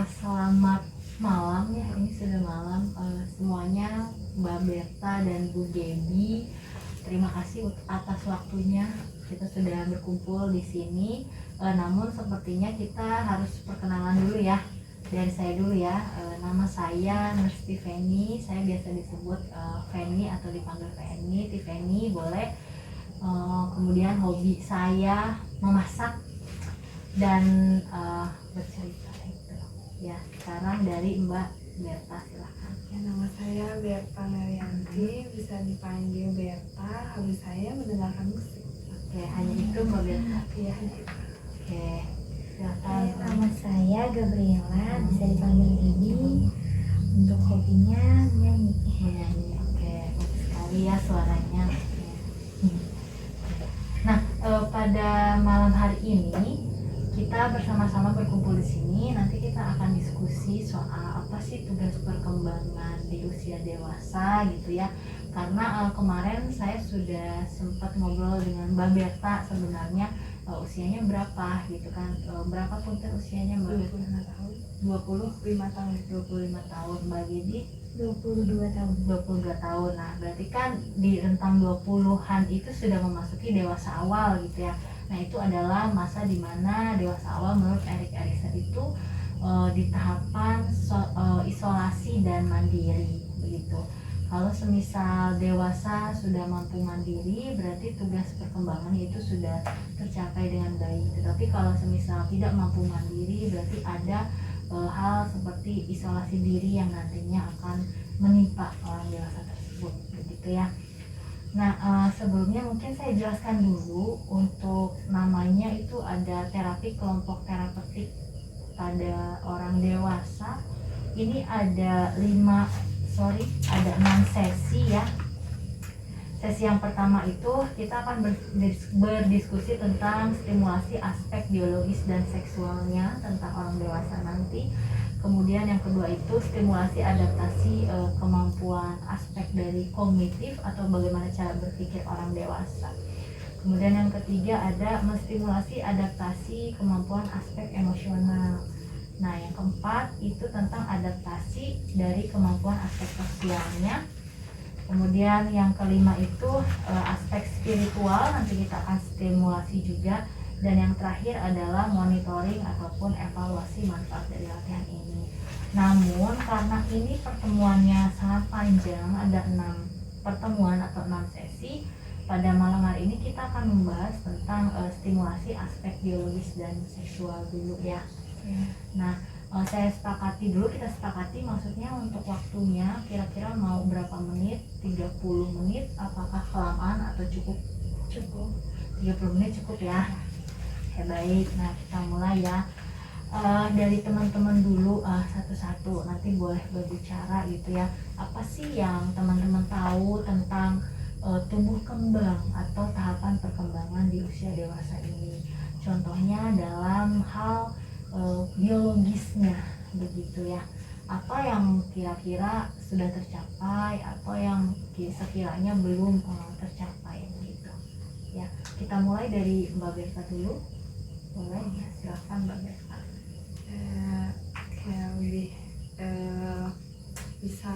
Selamat malam ya, ini sudah malam semuanya, Mbak Berta dan Bu Gebi. Terima kasih atas waktunya. Kita sudah berkumpul di sini. Namun sepertinya kita harus perkenalan dulu ya. Dari saya dulu ya. Nama saya Nursti Feni. Saya biasa disebut Feni atau dipanggil Feni, Tifeni boleh. Kemudian hobi saya memasak dan bercerita. Ya, sekarang dari Mbak Berta, silahkan. Ya, nama saya Berta Narianti, bisa dipanggil Berta. Hobi saya mendengarkan musik. Oke, hanya itu Mbak Berta? Iya, hanya itu. Oke, silahkan. Nama saya Gabriela, bisa dipanggil Bibi. Untuk hobinya menyanyi. Menyanyi, oke, bagus sekali ya suaranya. Nah, pada malam hari ini kita bersama-sama berkumpul di sini. Nanti kita akan diskusi soal apa sih tugas perkembangan di usia dewasa gitu ya. Karena kemarin saya sudah sempat ngobrol dengan Mbak Berta, sebenarnya usianya berapa gitu kan. Berapa punten usianya Mbak Berta? 25 tahun. 25 tahun. 25 tahun. Mbak Gedi 22 tahun. 22 tahun. Nah, berarti kan di rentang 20-an itu sudah memasuki dewasa awal gitu ya. Nah, itu adalah masa dimana dewasa awal menurut Erik Erikson itu di tahapan isolasi dan mandiri begitu. Kalau semisal dewasa sudah mampu mandiri, berarti tugas perkembangan itu sudah tercapai dengan baik. Tetapi kalau semisal tidak mampu mandiri, berarti ada hal seperti isolasi diri yang nantinya akan menimpa orang dewasa tersebut begitu ya. Nah, sebelumnya mungkin saya jelaskan dulu untuk namanya itu ada terapi kelompok terapeutik pada orang dewasa. Ini ada 6 sesi ya. Sesi yang pertama itu kita akan berdiskusi tentang stimulasi aspek biologis dan seksualnya tentang orang dewasa nanti. Kemudian yang kedua itu stimulasi adaptasi kemampuan aspek dari kognitif atau bagaimana cara berpikir orang dewasa. Kemudian yang ketiga ada menstimulasi adaptasi kemampuan aspek emosional. Nah, yang keempat itu tentang adaptasi dari kemampuan aspek sosialnya. Kemudian yang kelima itu aspek spiritual, nanti kita akan stimulasi juga. Dan yang terakhir adalah monitoring ataupun evaluasi manfaat dari latihan ini. Namun karena ini pertemuannya sangat panjang, ada 6 pertemuan atau 6 sesi, pada malam hari ini kita akan membahas tentang stimulasi aspek biologis dan seksual dulu ya. Nah, kita sepakati maksudnya untuk waktunya kira-kira mau berapa menit, 30 menit, apakah kelamaan atau cukup? 30 menit cukup ya. Baik, nah kita mulai ya. Dari teman-teman dulu satu-satu, nanti boleh berbicara gitu ya. Apa sih yang teman-teman tahu tentang tumbuh kembang atau tahapan perkembangan di usia dewasa ini? Contohnya dalam hal biologisnya begitu ya. Apa yang kira-kira sudah tercapai atau yang sekiranya belum tercapai begitu ya. Kita mulai dari Mbak Berta dulu. Boleh ya, silakan Mbak Berta. Kayak lebih bisa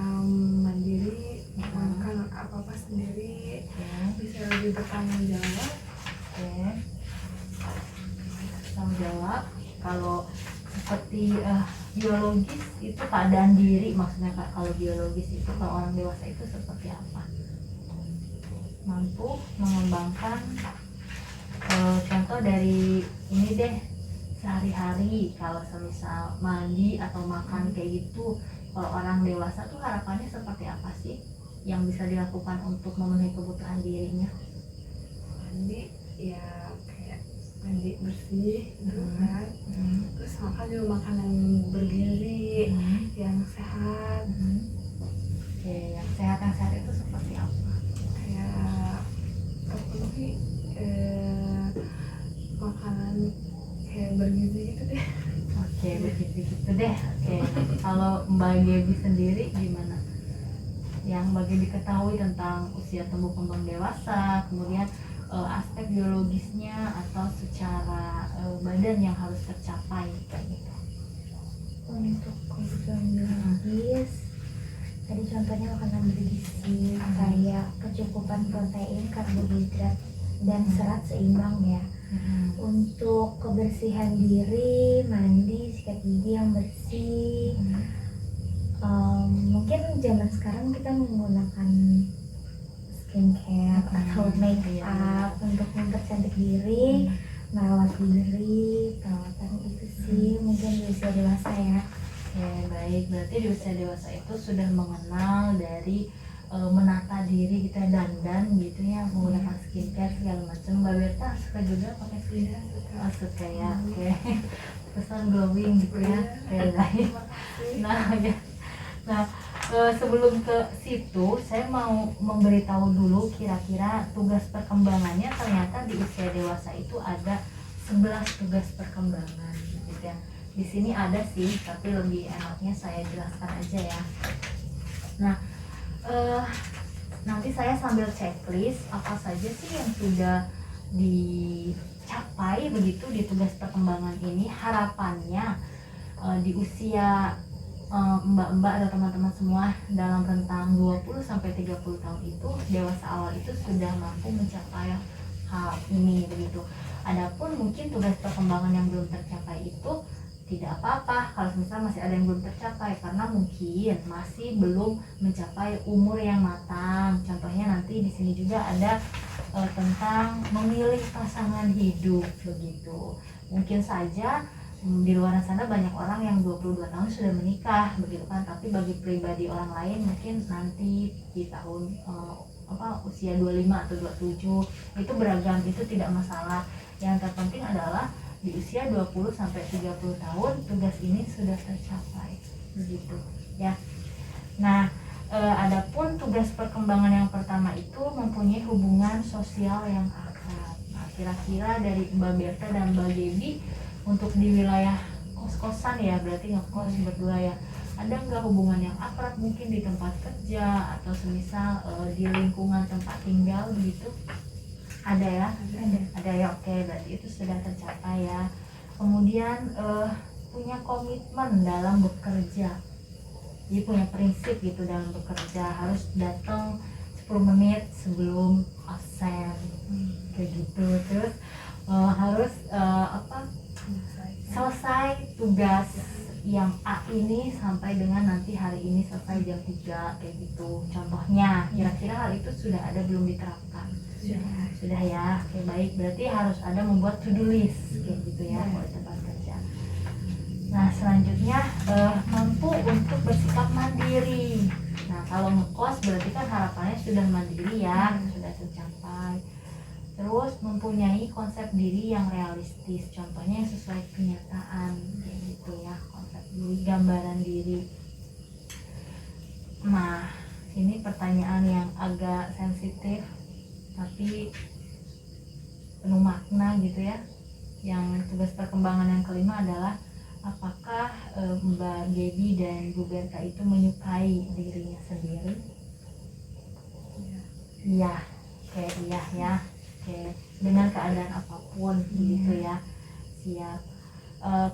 mandiri, melakukan apa-apa sendiri, bisa lebih bertanggung jawab. Tanggung jawab. Kalau seperti biologis itu keadaan diri, maksudnya kalau biologis itu kalau orang dewasa itu seperti apa? Mampu mengembangkan contoh dari ini deh, sehari-hari kalau semisal mandi atau makan kayak gitu, kalau orang dewasa tuh harapannya seperti apa sih yang bisa dilakukan untuk memenuhi kebutuhan dirinya? Mandi ya kayak mandi bersih gitu kan. Terus makan juga makanan bergizi, yang sehat. Oke, yang sehat itu seperti apa? Kayak terpenuhi makanan kayak bergizi gitu deh. Oke, begitu deh. Oke, kalau Mbak Gebi sendiri gimana? Yang Mbak Gebi ketahui tentang usia tumbuh kembang dewasa, kemudian aspek biologisnya atau secara badan yang harus tercapai kayak gitu. untuk kebutuhan biologis tadi contohnya makanan bergizi kayak kecukupan protein, karbohidrat, dan serat seimbang ya. Untuk kebersihan diri, mandi, sikat gigi yang bersih. Mungkin zaman sekarang kita menggunakan skincare atau make up untuk mempercantik diri, merawat diri, perawatan itu sih mungkin di usia dewasa ya. Oke, baik. Berarti di usia dewasa itu sudah mengenal dari menata diri kita, dandan gitu ya, menggunakan skincare segala macam. Mbak Berta suka juga pakai skincare? Oh, suka ya. Oke. Kesan glowing gitu ya. Oke, baik. Nah, ya. Nah, sebelum ke situ, saya mau memberitahu dulu kira-kira tugas perkembangannya. Ternyata di usia dewasa itu ada 11 tugas perkembangan gitu ya. Di sini ada sih, tapi lebih enaknya saya jelaskan aja ya. Nah, nanti saya sambil checklist apa saja sih yang sudah dicapai begitu di tugas perkembangan ini. Harapannya di usia mbak-mbak atau teman-teman semua dalam rentang 20-30 tahun itu, dewasa awal itu sudah mampu mencapai hal ini begitu. Adapun mungkin tugas perkembangan yang belum tercapai itu tidak apa-apa kalau misal masih ada yang belum tercapai, karena mungkin masih belum mencapai umur yang matang. Contohnya nanti di sini juga ada tentang memilih pasangan hidup begitu. Mungkin saja di luar sana banyak orang yang 22 tahun sudah menikah begitu kan, tapi bagi pribadi orang lain mungkin nanti di tahun usia 25 atau 27 itu beragam, itu tidak masalah. Yang terpenting adalah di usia 20-30 tahun tugas ini sudah tercapai begitu ya. Nah, adapun tugas perkembangan yang pertama itu mempunyai hubungan sosial yang akrab. Nah, kira-kira dari Mbak Berta dan Mbak Gaby untuk di wilayah kos-kosan ya, berarti ngekos berdua ya, ada nggak hubungan yang akrab mungkin di tempat kerja atau semisal di lingkungan tempat tinggal begitu? Ada ya? Ada ya, oke, berarti itu sudah tercapai ya. Kemudian punya komitmen dalam bekerja, jadi punya prinsip gitu dalam bekerja, harus datang 10 menit sebelum absen kayak gitu. Terus harus selesai tugas yang A ini sampai dengan nanti hari ini selesai jam 3 kayak gitu. Contohnya, kira-kira hal itu sudah ada belum diterapkan? Sudah ya. Oke, baik, berarti harus ada membuat to-do list kayak gitu ya kalau di tempat kerja. Nah, selanjutnya mampu untuk bersikap mandiri. Nah, kalau ngekos berarti kan harapannya sudah mandiri ya, sudah tercapai. Terus mempunyai konsep diri yang realistis, contohnya yang sesuai kenyataan kayak gitu ya, konsep diri, gambaran diri. Nah, ini pertanyaan yang agak sensitif tapi penuh makna gitu ya. Yang tugas perkembangan yang kelima adalah apakah Mbak Gaby dan Bu Berta itu menyukai dirinya sendiri? Iya, oke, iya ya, oke, dengan keadaan apapun gitu ya, siap.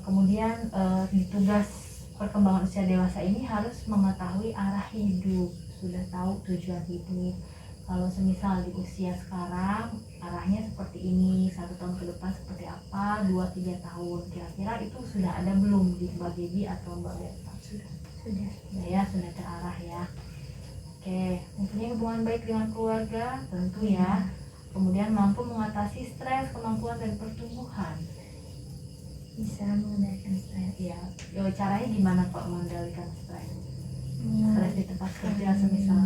Kemudian di tugas perkembangan usia dewasa ini harus mengetahui arah hidup, sudah tahu tujuan hidup. Kalau semisal di usia sekarang arahnya seperti ini, 1 tahun ke depan seperti apa, 2-3 tahun, kira-kira itu sudah ada belum di Mbak Gaby atau Mbak Berta? Sudah ya, sudah terarah ya. Oke, mempunyai hubungan baik dengan keluarga tentu ya. Kemudian mampu mengatasi stres, kemampuan dan pertumbuhan. Bisa mengendalikan stres. Ya, caranya gimana Pak mengendalikan stres? Stres di tempat kerja semisal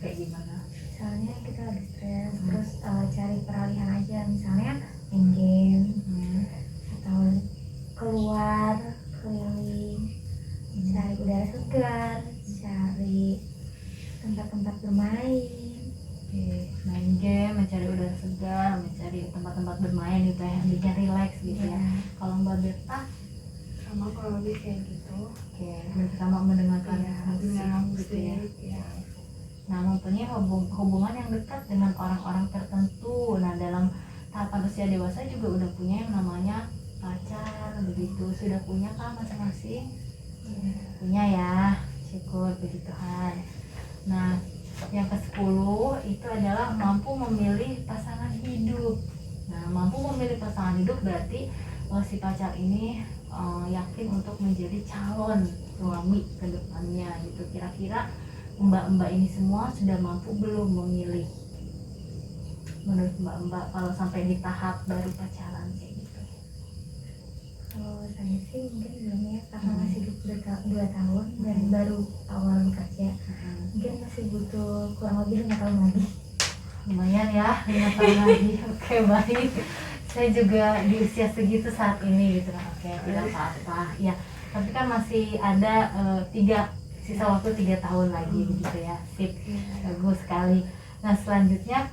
kayak gimana? Misalnya kita lagi stres, terus cari peralihan aja, misalnya main game atau keluar keliling, cari udara segar, cari tempat-tempat bermain. Oke, main game, mencari udara segar, mencari tempat-tempat bermain gitu ya, bikin rileks gitu ya. Kalau Mbak Berta sama kalau lebih kayak gitu. oke, bersama mendengarkan musik gitu ya. Nah, mempunyai hubungan yang dekat dengan orang-orang tertentu. Nah, dalam tahapan usia dewasa juga udah punya yang namanya pacar begitu. Sudah punya kah masing-masing? Punya ya, syukur puji Tuhan. Nah, yang ke-10 itu adalah mampu memilih pasangan hidup. Nah, mampu memilih pasangan hidup berarti si pacar ini yakin untuk menjadi calon suami ke depannya gitu. Kira-kira mbak-mbak ini semua sudah mampu belum memilih? Menurut mbak-mbak kalau sampai di tahap baru pacaran kayak gitu. Kalau saya sih mungkin belum ya, karena masih 2 tahun dan baru awal bekerja. Mungkin masih butuh kurang lebih 5 tahun lagi. Lumayan ya, 5 tahun lagi. Oke, baik. Saya juga di usia segitu saat ini gitu. Oke, tidak apa-apa ya, tapi kan masih ada sisa waktu 3 tahun lagi begitu ya. Sip, bagus sekali. Nah, selanjutnya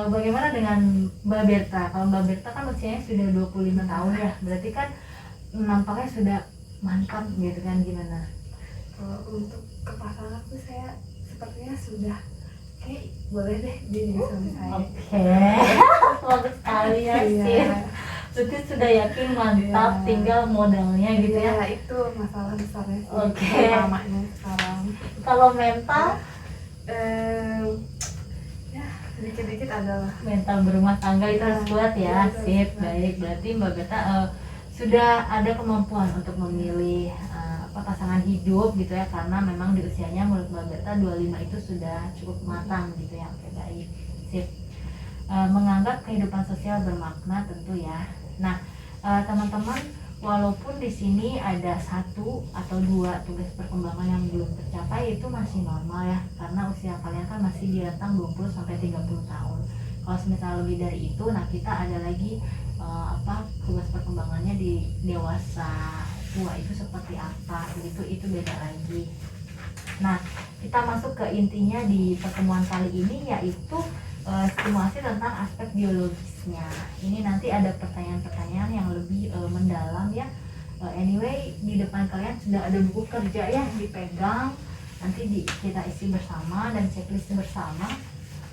bagaimana dengan Mbak Berta? Kalau Mbak Berta kan usianya sudah 25 tahun ya, berarti kan nampaknya sudah mantap gitu kan, gimana? Kalau untuk ke pasangan tuh saya sepertinya sudah kayak boleh deh jadi suami saya. Oke, bagus sekali ya Iya. sih. Berarti sudah yakin mantap, Iya. tinggal modalnya gitu ya. Ya itu masalah besarnya sih. Oke. Utamanya sekarang. Kalau mental, Ya sedikit-sedikit adalah. mental berumah tangga itu harus kuat ya. Iya, Sip, betul. baik. Berarti Mbak Berta sudah ada kemampuan untuk memilih pasangan hidup gitu ya, karena memang di usianya menurut Mbak Berta 25 itu sudah cukup matang gitu ya. Oke, baik. Sip. Menganggap kehidupan sosial bermakna tentu ya. Nah, teman-teman, walaupun di sini ada 1 atau 2 tugas perkembangan yang belum tercapai, itu masih normal ya, karena usia kalian kan masih di rentang 20 sampai 30 tahun. Kalau misalnya lebih dari itu, nah kita ada lagi tugas perkembangannya di dewasa tua itu seperti apa begitu, itu beda lagi. Nah, kita masuk ke intinya di pertemuan kali ini, yaitu stimulasi tentang aspek biologisnya. Ini nanti ada pertanyaan-pertanyaan yang lebih mendalam ya. Anyway, di depan kalian sudah ada buku kerja ya, dipegang. Nanti kita isi bersama dan checklist bersama.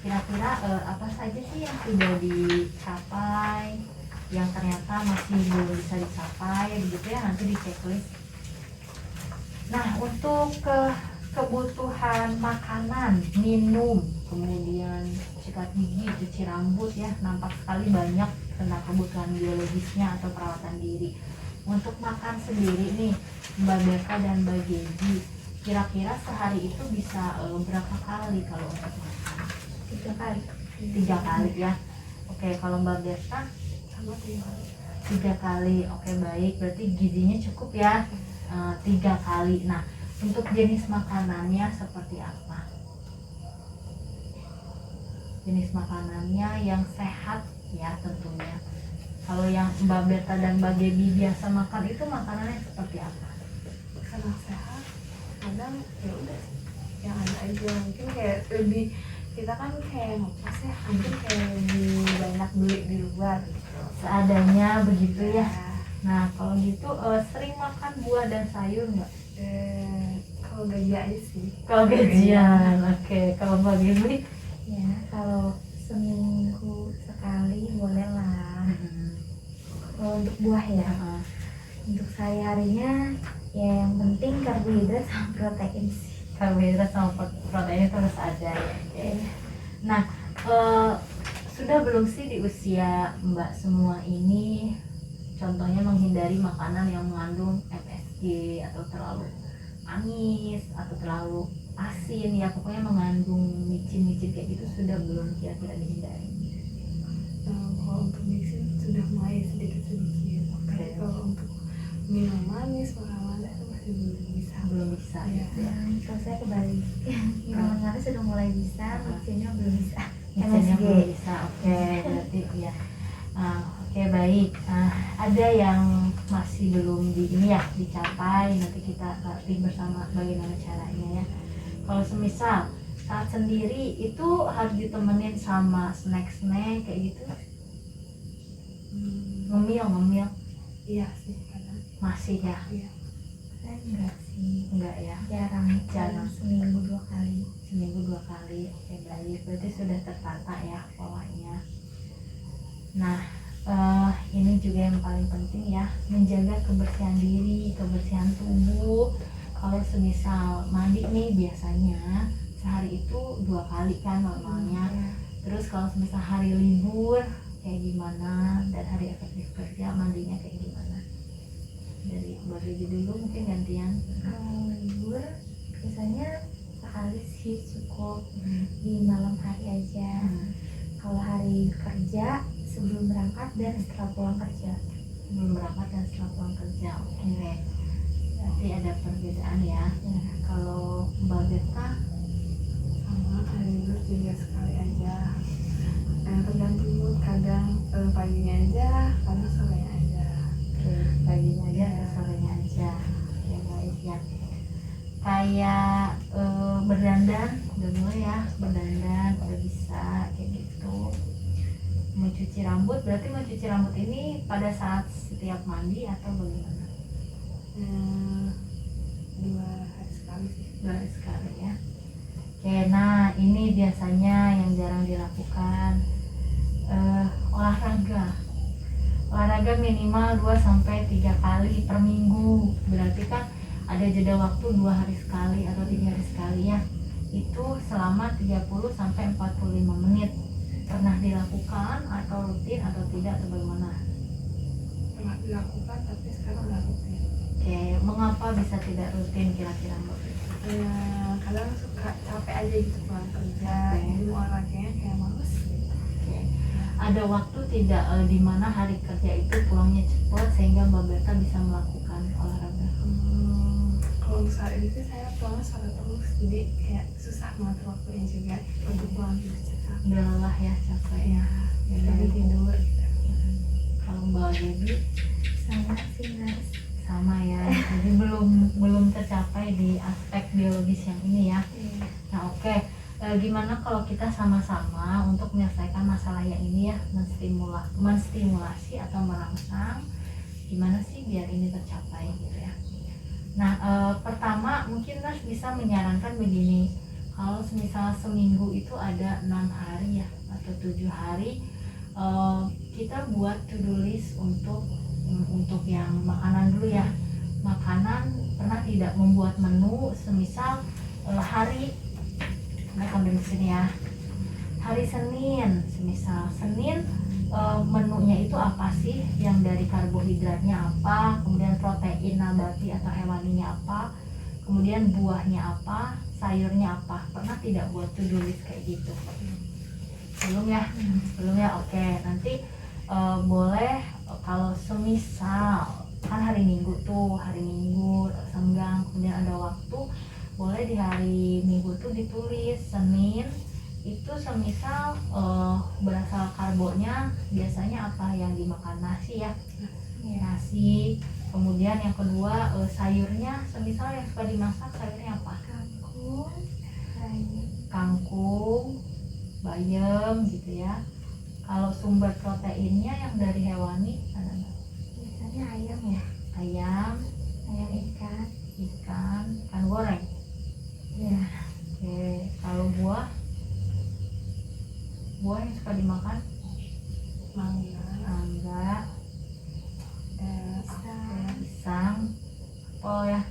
Kira-kira apa saja sih yang sudah dicapai, yang ternyata masih belum bisa dicapai begitu ya, nanti di checklist. Nah, untuk kebutuhan makanan, minum, kemudian sikat gigi, cuci rambut ya, nampak sekali banyak tentang kebutuhan biologisnya atau perawatan diri. Untuk makan sendiri nih, Mbak Berta dan Mbak Gezi, kira-kira sehari itu bisa berapa kali kalau untuk makan? 3 kali. 3 kali ya. Oke, kalau Mbak Berta Sama 3 kali. Oke, baik, berarti gizinya cukup ya. 3 kali. Nah, untuk jenis makanannya seperti apa? Jenis makanannya yang sehat ya tentunya. Kalau yang Mbak Berta dan Mbak Gebi biasa makan itu makanannya seperti apa? karena sehat kadang ya udah sih yang ada aja, mungkin kayak lebih kita kan kayak ngopos ya, mungkin kayak lebih banyak beli di luar gitu. Seadanya begitu ya. Ya, Nah, kalau gitu sering makan buah dan sayur nggak? kalau gaji aja sih. Kalau gajian, oke. Kalau Mbak Gebi? Ya, kalau seminggu sekali boleh lah. Kalau untuk buah ya, untuk sehari-harinya ya yang penting karbohidrat sama protein sih. Karbohidrat sama protein itu harus ada ya. Oke. Nah, sudah belum sih di usia Mbak semua ini contohnya menghindari makanan yang mengandung MSG atau terlalu manis atau terlalu asin ya, pokoknya mengandung micin-micin kayak gitu, sudah belum kira-kira dihindari? Kalau untuk mixing sudah mulai sedikit-sedikit. Tapi kalau untuk minum manis, makanan itu masih belum bisa. Belum bisa Iya. gitu ya. Kalau saya kebalik, minuman manis sudah mulai bisa, mixinnya belum bisa. Misalnya MSG. belum bisa, oke, berarti ya. Oke, baik. Ada yang masih belum dicapai, nanti kita latih bersama bagaimana caranya ya. Kalau semisal saat sendiri itu harus ditemenin sama snack-snack kayak gitu, ngemil Iya sih kadang. masih ya? Iya. Saya enggak sih, Enggak ya? jarang, Jarang. seminggu 2 kali. Seminggu 2 kali. Oke, baik, berarti sudah tertata ya polanya. Nah, ini juga yang paling penting ya, menjaga kebersihan diri, kebersihan tubuh. Kalau semisal mandi nih biasanya sehari itu 2 kali kan normalnya. Terus kalau semisal hari libur kayak gimana, dan hari efektif kerja mandinya kayak gimana? Dari dulu mungkin gantian. Kalau libur biasanya sekali sih cukup, di malam hari aja. Kalau hari kerja sebelum berangkat dan setelah pulang kerja. Belum berangkat dan setelah pulang kerja. Oke. Berarti ada perbedaan ya. Kalau Mbak Beta Sama hari libur juga sekali aja. Tergantung mood, kadang paginya aja, kadang sorenya aja. paginya aja atau sorenya aja. Oke, baik ya. Kayak berdandan udah mulai ya, berdandan udah bisa kayak gitu. Mencuci rambut, berarti mencuci rambut ini pada saat setiap mandi atau bagaimana? 2 hari sekali sih. 2 hari sekali ya. Oke, nah ini biasanya yang jarang dilakukan, olahraga minimal 2-3 kali per minggu. Berarti kan ada jeda waktu 2 hari sekali atau 3 hari sekali ya. Itu selama 30-45 menit. Pernah dilakukan atau rutin atau tidak atau bagaimana? Pernah dilakukan tapi sekarang nggak rutin. Oke, mengapa bisa tidak rutin kira-kira Mbak? Kadang suka capek aja gitu pulang kerja, jadi mau olahraganya kayak males gitu. Oke. Ada waktu tidak di mana hari kerja itu pulangnya cepat sehingga Mbak Berta bisa melakukan olahraga? Kalau untuk saat ini sih saya pulangnya sore terus, jadi kayak susah mengatur waktunya juga untuk pulang tidur cepat. Udah lelah ya, capek ya. Tapi tidur gitu. Kalau Mbak Debbie Sama sih Mas. sama ya, jadi belum tercapai di aspek biologis yang ini ya. Nah oke. Gimana kalau kita sama-sama untuk menyelesaikan masalah yang ini ya, menstimulasi atau merangsang gimana sih biar ini tercapai gitu ya. Nah pertama mungkin Mas bisa menyarankan begini, kalau misalnya seminggu itu ada 6 hari ya atau 7 hari, kita buat to-do list untuk yang makanan dulu ya. Makanan pernah tidak membuat menu semisal hari ambil di sini ya, hari Senin, semisal Senin menunya itu apa sih, yang dari karbohidratnya apa, kemudian protein nabati atau hewaninya apa, kemudian buahnya apa, sayurnya apa. Pernah tidak buat to-do list kayak gitu? Belum ya? Belum ya? Oke, nanti boleh kalau semisal kan hari Minggu senggang, kemudian ada waktu, boleh di hari Minggu tuh ditulis Senin itu semisal berasal karbonya biasanya apa yang dimakan, nasi ya, nasi. Kemudian yang kedua sayurnya semisal yang suka dimasak sayurnya apa? Kangkung, bayam gitu ya. Kalau sumber proteinnya yang dari hewani ada nggak? Biasanya ayam ya, Ayam, ikan. ikan goreng. Ya, Oke, kalau buah yang suka dimakan mangga, pisang, apel ya,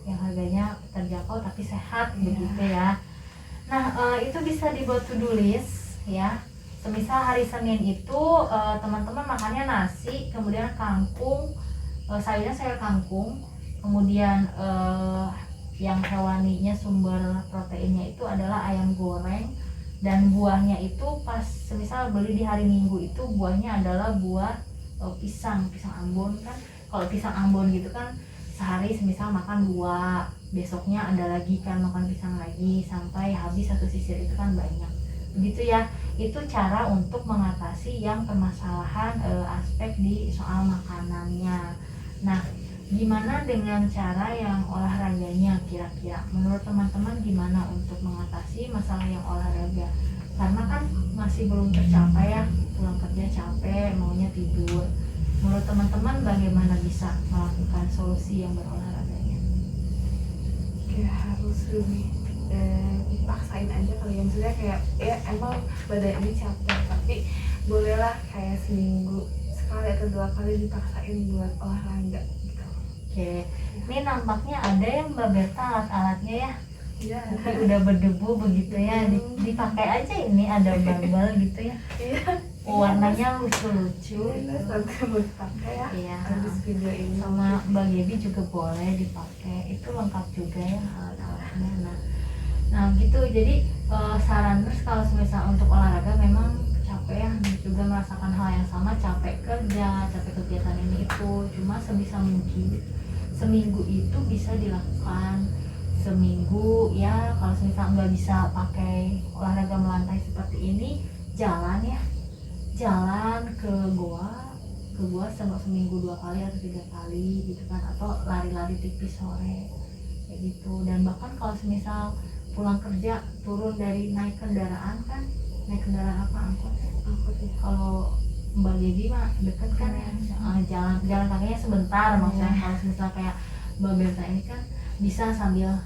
yang harganya terjangkau tapi sehat begitu ya. Nah itu bisa dibuat to-do list ya. Semisal hari Senin itu teman-teman makannya nasi, kemudian kangkung, sayurnya sayur kangkung, kemudian yang hewaninya sumber proteinnya itu adalah ayam goreng, dan buahnya itu pas semisal beli di hari Minggu itu buahnya adalah buah pisang Ambon kan. Kalau pisang Ambon gitu kan sehari semisal makan 2, besoknya ada lagi kan makan pisang lagi sampai habis satu sisir, itu kan banyak begitu ya. Itu cara untuk mengatasi yang permasalahan aspek di soal makanannya. Nah gimana dengan cara yang olahraganya kira-kira menurut teman-teman, gimana untuk mengatasi masalah yang olahraga? Karena kan masih belum tercapai ya, pulang kerja capek maunya tidur. Menurut teman-teman bagaimana bisa melakukan solusi yang berolahraganya? Kayak harus lebih dipaksain aja kali ya, maksudnya kayak ya emang badan ini capek tapi bolehlah kayak seminggu sekali atau 2 kali dipaksain buat olahraga gitu. Oke, ini nampaknya ada yang Mbak Berta alat-alatnya ya. Iya. Tapi udah berdebu begitu ya, dipakai aja, ini ada barbel gitu ya. Iya. Warnanya lucu-lucu. Ini sampai mau dipakai ya. Iya. Habis video ini. Sama Mbak Gaby juga boleh dipakai, itu lengkap juga ya alat-alatnya. Nah gitu, jadi saran terus kalau misal untuk olahraga memang capek ya, juga merasakan hal yang sama, capek kerja, capek kegiatan ini itu, cuma sebisa mungkin seminggu itu bisa dilakukan seminggu ya. Kalau misal nggak bisa pakai olahraga melantai seperti ini, jalan ya, jalan ke goa seminggu 2 kali atau 3 kali gitu kan, atau lari-lari tipis sore kayak gitu. Dan bahkan kalau misal pulang kerja turun dari naik kendaraan apa, angkot ya? Angkut ya. Kalau Mbak Gaby mah deket kan ya, jalan kakinya sebentar maksudnya. Kalau misal kayak Mbak Berta ini kan bisa sambil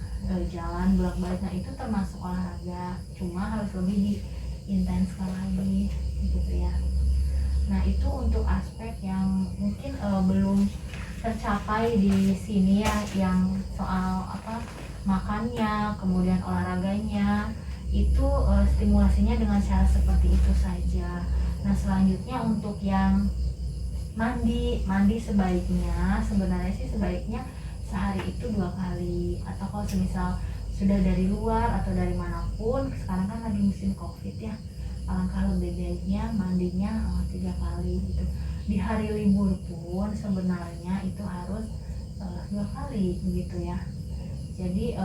jalan bolak-balik, nah itu termasuk olahraga, cuma harus lebih diintenskan lagi gitu ya. Nah itu untuk aspek yang mungkin belum tercapai di sini ya, yang soal makannya, kemudian olahraganya itu stimulasinya dengan cara seperti itu saja. Nah selanjutnya untuk yang mandi sebaiknya sehari itu 2 kali, atau kalau semisal sudah dari luar atau dari manapun, sekarang kan lagi musim COVID ya, alangkah lebih baiknya mandinya 3 kali gitu. Di hari libur pun sebenarnya itu harus 2 kali begitu ya. Jadi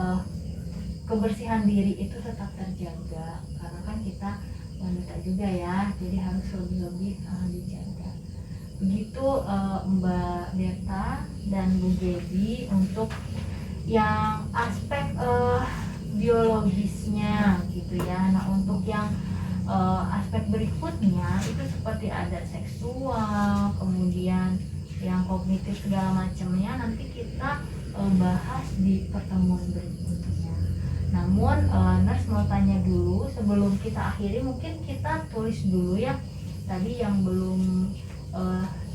kebersihan diri itu tetap terjaga, karena kan kita wanita juga ya, jadi harus lebih dijaga. Begitu Mbak Berta dan Bu Gaby untuk yang aspek biologisnya gitu ya. Nah untuk yang aspek berikutnya itu seperti ada seksual, kemudian yang kognitif segala macamnya, nanti kita bahas di pertemuan berikutnya. Namun Nurse mau tanya dulu sebelum kita akhiri, mungkin kita tulis dulu ya tadi yang belum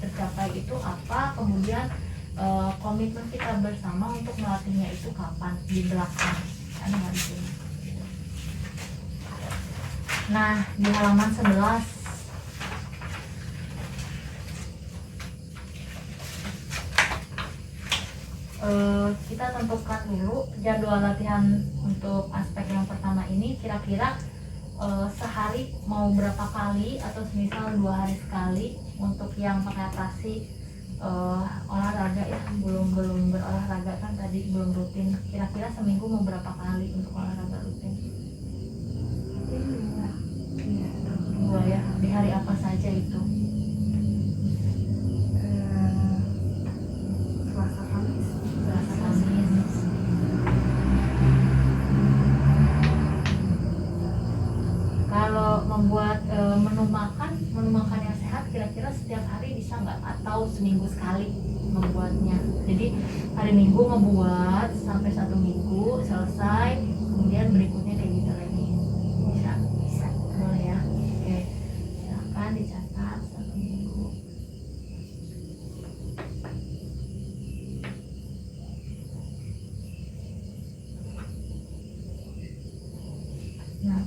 tercapai itu apa, kemudian komitmen kita bersama untuk melatihnya itu kapan, di belakang ada nggak di sini? Nah di halaman 11 kita tentukan dulu jadwal latihan untuk aspek yang pertama ini, kira-kira sehari mau berapa kali, atau semisal 2 hari sekali untuk yang pakai atasi olahraga ya, belum berolahraga kan tadi, belum rutin. Kira-kira seminggu mau berapa kali untuk olahraga rutin? Iya. 2 ya. Di hari apa saja itu? Selasa Kamis. Selasa Kamis. Kalau membuat menu makan yang sehat, kira-kira setiap hari bisa nggak, atau seminggu sekali membuatnya? Jadi hari Minggu ngebuat sampai 1 minggu selesai, kemudian berikutnya kayak gitu lagi. Bisa boleh ya. Oke, silakan dicatat 1 minggu. Nah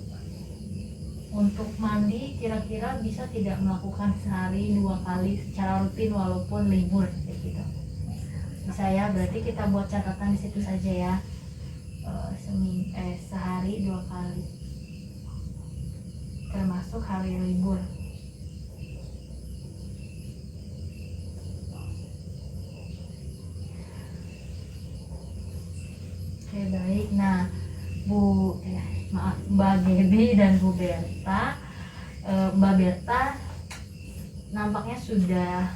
untuk mandi kira-kira bisa tidak melakukan sehari 2 kali secara rutin walaupun libur kayak gitu? Bisa ya, berarti kita buat catatan di situ saja ya. Sehari 2 kali termasuk hari libur. Oke baik. Nah Mbak Gaby dan Bu Berta, Mbak Berta nampaknya sudah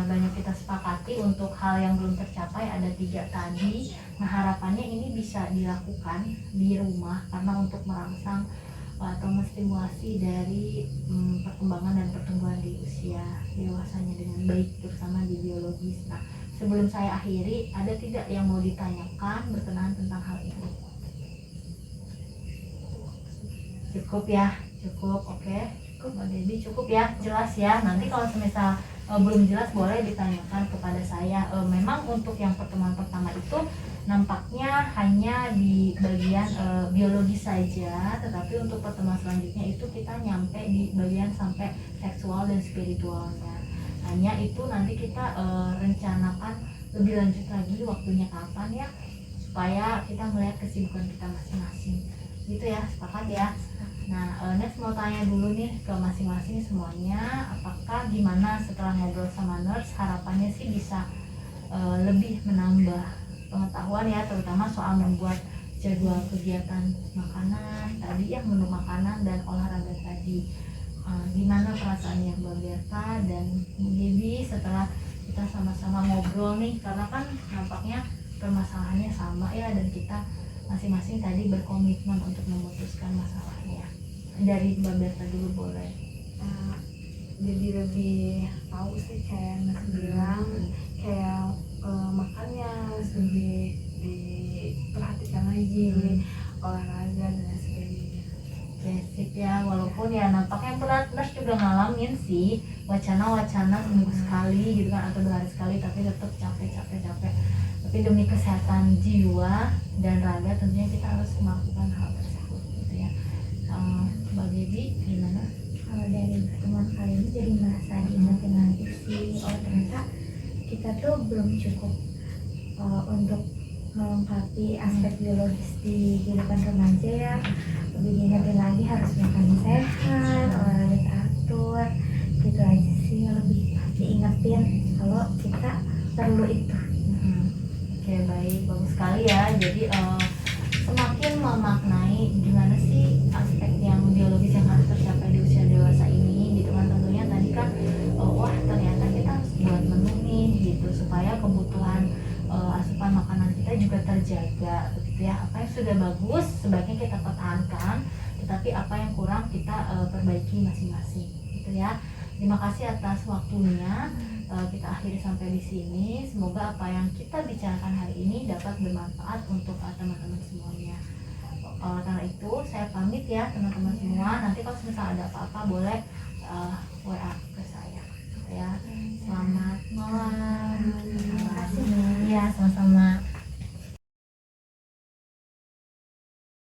banyak kita sepakati untuk hal yang belum tercapai, ada 3 tadi. Nah harapannya ini bisa dilakukan di rumah, karena untuk merangsang atau menstimulasi dari perkembangan dan pertumbuhan di usia dewasanya dengan baik, terutama di biologis. Nah sebelum saya akhiri, ada tidak yang mau ditanyakan berkenaan tentang hal ini? Cukup ya, cukup, oke. Mbak Debbie cukup ya, jelas ya. Nanti kalau semisal belum jelas boleh ditanyakan kepada saya. Memang untuk yang pertemuan pertama itu nampaknya hanya di bagian biologi saja, tetapi untuk pertemuan selanjutnya itu kita nyampe di bagian sampai seksual dan spiritualnya. Hanya itu nanti kita rencanakan lebih lanjut lagi waktunya kapan ya, supaya kita melihat kesibukan kita masing-masing. Gitu ya, sepakat ya. Nah, next mau tanya dulu nih ke masing-masing semuanya, apakah gimana setelah ngobrol sama nurse, harapannya sih bisa lebih menambah pengetahuan ya, terutama soal membuat jadwal kegiatan makanan tadi ya, menu makanan dan olahraga tadi. Gimana perasaannya Mbak Berta dan Bu Debbie setelah kita sama-sama ngobrol nih, karena kan nampaknya permasalahannya sama ya, dan kita masing-masing tadi berkomitmen untuk memutuskan masalahnya. Dari Mbak Berta dulu boleh. Jadi lebih tahu sih kayak Mas bilang, kayak makannya harus lebih diperhatikan lagi, olahraga dan sebagainya. Oke, sip ya. Walaupun ya nampaknya berat, nurse juga ngalamin sih wacana-wacana seminggu sekali gitu kan, atau 2 hari sekali, tapi tetap capek. Tapi demi kesehatan jiwa dan raga tentunya kita harus melakukan hal tersebut gitu ya. Mbak Debbie gimana? Kalau dari pertemuan kali ini jadi merasa diingetin lagi sih, oh ternyata kita tuh belum cukup untuk melengkapi aspek biologis di kehidupan remaja ya. Lebih diingetin lagi harus makan sehat, olahraga teratur, gitu aja sih, lebih diingetin kalau kita perlu itu. Oke, baik, bagus sekali ya. Jadi semakin memaknai gimana sih aspek yang biologis yang harus tercapai di usia dewasa ini gitu kan. Tentunya tadi kan wah ternyata kita harus buat menu nih gitu, supaya kebutuhan asupan makanan kita juga terjaga begitu ya. Apa yang sudah bagus sebaiknya kita pertahankan, tetapi apa yang kurang kita perbaiki masing-masing gitu ya. Terima kasih atas waktunya. Kita akhiri sampai di sini. Semoga apa yang kita bicarakan hari ini dapat bermanfaat untuk teman-teman semuanya. Karena itu saya pamit ya teman-teman semua. Nanti kalau misalnya ada apa-apa boleh